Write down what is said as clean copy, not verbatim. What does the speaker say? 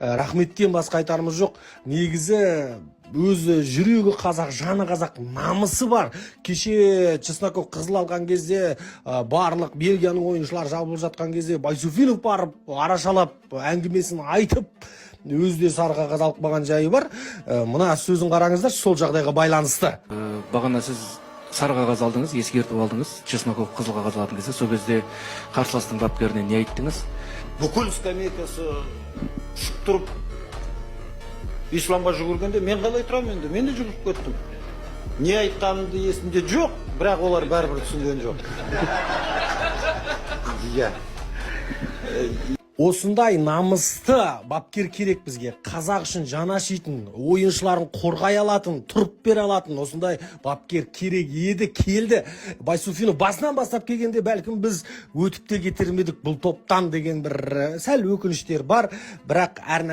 Рахметтен басқа айтарымыз жоқ. Негізі өзі жүрегі қазақ, жаны қазақ, намысы бар. Кеше Чесноков қызыл алған кезде барлық Бельгияның ойыншылар жабылып жатқан кезде Байсуфинов барып арашалап әңгімесін айтып өзі де сары қағаз алып қалған жайы бар. Мына сөзін қараңыздар, сол жағдайға байланысты. Бағана сіз сары қағаз алдыңыз, ескертіп алдыңыз. Чесноков қызыл қағаз алған кезде, сол кезде қарсыластың бапкеріне не айттыңыз? Бүкіл скамейкасы ұшып тұрып исламға жүгіргенде мен қалай тұрамын енді, мен де жүгіріп кеттім. Не айтқанымды есімде жоқ, бірақ олар бәрібір түсінген жоқ. Иә. Осындай намысты бапкер керек бізге. Қазақ үшін жаны ашитын, ойыншыларын қорғай алатын, тұрып бере алатын осындай бапкер керек еді, келді. Байсуфинов басынан бастап келгенде бәлкім біз өтіп те кетірмедік бұл топтан деген бір сәл өкініштер бар, бірақ әр нәрсе